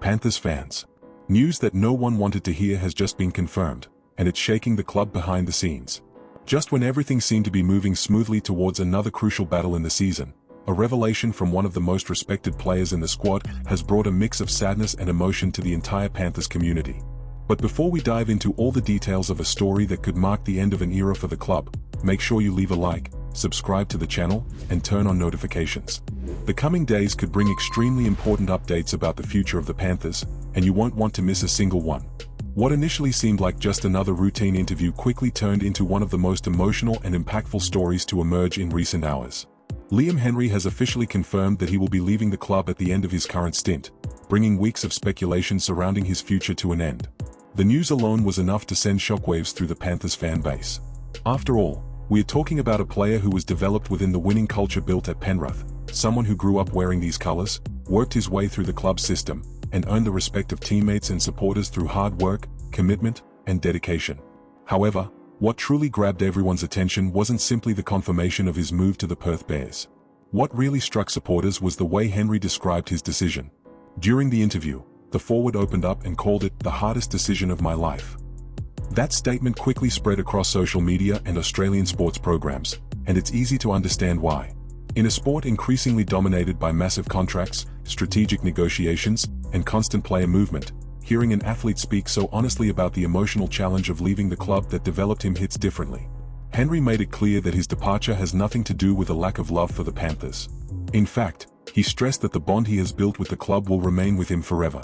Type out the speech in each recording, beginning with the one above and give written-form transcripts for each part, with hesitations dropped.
Panthers fans. News that no one wanted to hear has just been confirmed, and it's shaking the club behind the scenes. Just when everything seemed to be moving smoothly towards another crucial battle in the season, a revelation from one of the most respected players in the squad has brought a mix of sadness and emotion to the entire Panthers community. But before we dive into all the details of a story that could mark the end of an era for the club, make sure you leave a like, subscribe to the channel, and turn on notifications. The coming days could bring extremely important updates about the future of the Panthers, and you won't want to miss a single one. What initially seemed like just another routine interview quickly turned into one of the most emotional and impactful stories to emerge in recent hours. Liam Henry has officially confirmed that he will be leaving the club at the end of his current stint, bringing weeks of speculation surrounding his future to an end. The news alone was enough to send shockwaves through the Panthers fan base. After all, we are talking about a player who was developed within the winning culture built at Penrith, someone who grew up wearing these colors, worked his way through the club's system, and earned the respect of teammates and supporters through hard work, commitment, and dedication. However, what truly grabbed everyone's attention wasn't simply the confirmation of his move to the Perth Bears. What really struck supporters was the way Henry described his decision. During the interview, the forward opened up and called it the hardest decision of my life. That statement quickly spread across social media and Australian sports programs, and it's easy to understand why. In a sport increasingly dominated by massive contracts, strategic negotiations, and constant player movement, hearing an athlete speak so honestly about the emotional challenge of leaving the club that developed him hits differently. Henry made it clear that his departure has nothing to do with a lack of love for the Panthers. In fact, he stressed that the bond he has built with the club will remain with him forever.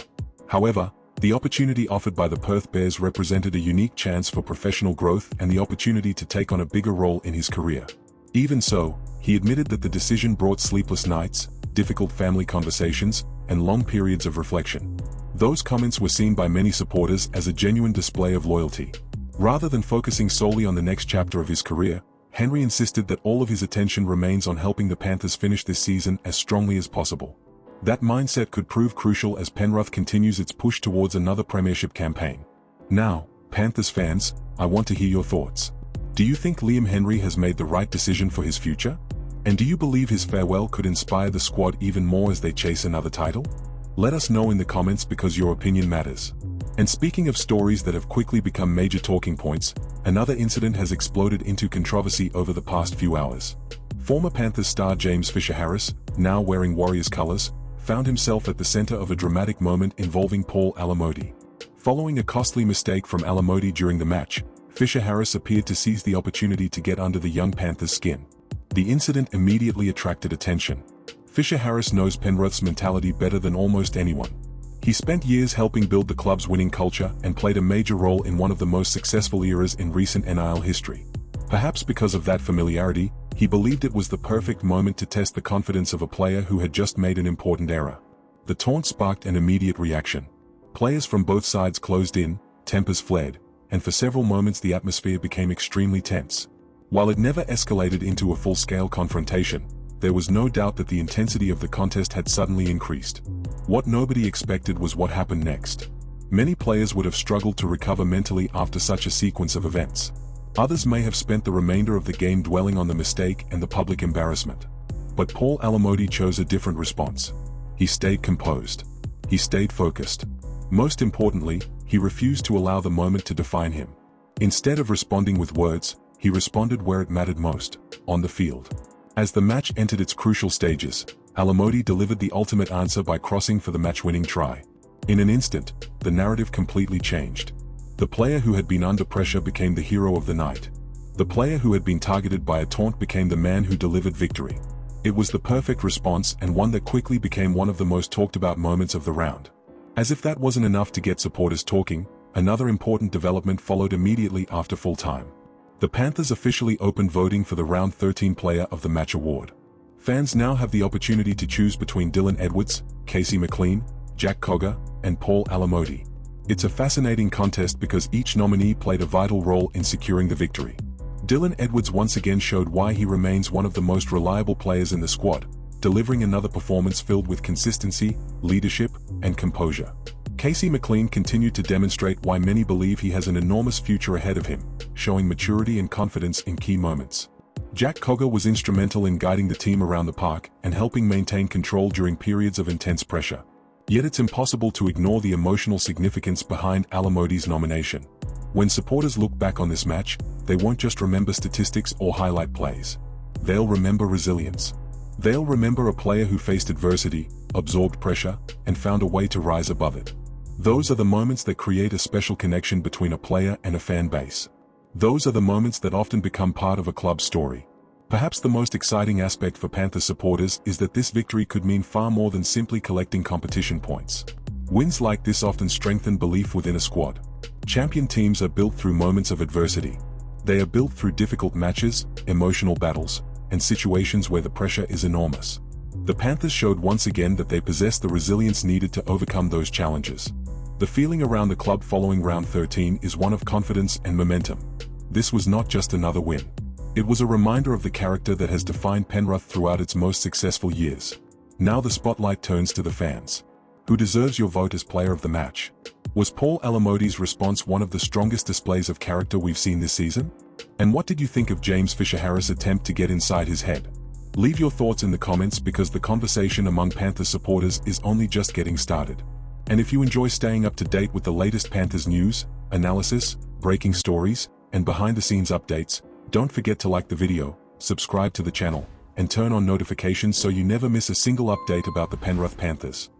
However, the opportunity offered by the Perth Bears represented a unique chance for professional growth and the opportunity to take on a bigger role in his career. Even so, he admitted that the decision brought sleepless nights, difficult family conversations, and long periods of reflection. Those comments were seen by many supporters as a genuine display of loyalty. Rather than focusing solely on the next chapter of his career, Henry insisted that all of his attention remains on helping the Panthers finish this season as strongly as possible. That mindset could prove crucial as Penrith continues its push towards another premiership campaign. Now, Panthers fans, I want to hear your thoughts. Do you think Liam Henry has made the right decision for his future? And do you believe his farewell could inspire the squad even more as they chase another title? Let us know in the comments because your opinion matters. And speaking of stories that have quickly become major talking points, another incident has exploded into controversy over the past few hours. Former Panthers star James Fisher-Harris, now wearing Warriors colors, found himself at the center of a dramatic moment involving Paul Alamoti. Following a costly mistake from Alamoti during the match, Fisher-Harris appeared to seize the opportunity to get under the young Panthers' skin. The incident immediately attracted attention. Fisher-Harris knows Penrith's mentality better than almost anyone. He spent years helping build the club's winning culture and played a major role in one of the most successful eras in recent NRL history. Perhaps because of that familiarity, he believed it was the perfect moment to test the confidence of a player who had just made an important error. The taunt sparked an immediate reaction. Players from both sides closed in, tempers flared, and for several moments the atmosphere became extremely tense. While it never escalated into a full-scale confrontation, there was no doubt that the intensity of the contest had suddenly increased. What nobody expected was what happened next. Many players would have struggled to recover mentally after such a sequence of events. Others may have spent the remainder of the game dwelling on the mistake and the public embarrassment. But Paul Alamoti chose a different response. He stayed composed. He stayed focused. Most importantly, he refused to allow the moment to define him. Instead of responding with words, he responded where it mattered most, on the field. As the match entered its crucial stages, Alamoti delivered the ultimate answer by crossing for the match-winning try. In an instant, the narrative completely changed. The player who had been under pressure became the hero of the night. The player who had been targeted by a taunt became the man who delivered victory. It was the perfect response and one that quickly became one of the most talked about moments of the round. As if that wasn't enough to get supporters talking, another important development followed immediately after full time. The Panthers officially opened voting for the Round 13 Player of the Match award. Fans now have the opportunity to choose between Dylan Edwards, Casey McLean, Jack Cogger, and Paul Alamoti. It's a fascinating contest because each nominee played a vital role in securing the victory. Dylan Edwards once again showed why he remains one of the most reliable players in the squad, delivering another performance filled with consistency, leadership, and composure. Casey McLean continued to demonstrate why many believe he has an enormous future ahead of him, showing maturity and confidence in key moments. Jack Cogger was instrumental in guiding the team around the park and helping maintain control during periods of intense pressure. Yet it's impossible to ignore the emotional significance behind Alamody's nomination. When supporters look back on this match, they won't just remember statistics or highlight plays. They'll remember resilience. They'll remember a player who faced adversity, absorbed pressure, and found a way to rise above it. Those are the moments that create a special connection between a player and a fan base. Those are the moments that often become part of a club's story. Perhaps the most exciting aspect for Panthers supporters is that this victory could mean far more than simply collecting competition points. Wins like this often strengthen belief within a squad. Champion teams are built through moments of adversity. They are built through difficult matches, emotional battles, and situations where the pressure is enormous. The Panthers showed once again that they possess the resilience needed to overcome those challenges. The feeling around the club following round 13 is one of confidence and momentum. This was not just another win. It was a reminder of the character that has defined Penrith throughout its most successful years. Now the spotlight turns to the fans. Who deserves your vote as player of the match? Was Paul Alamody's response one of the strongest displays of character we've seen this season? And what did you think of James Fisher-Harris' attempt to get inside his head? Leave your thoughts in the comments because the conversation among Panthers supporters is only just getting started. And if you enjoy staying up to date with the latest Panthers news, analysis, breaking stories, and behind-the-scenes updates, don't forget to like the video, subscribe to the channel, and turn on notifications so you never miss a single update about the Penrith Panthers.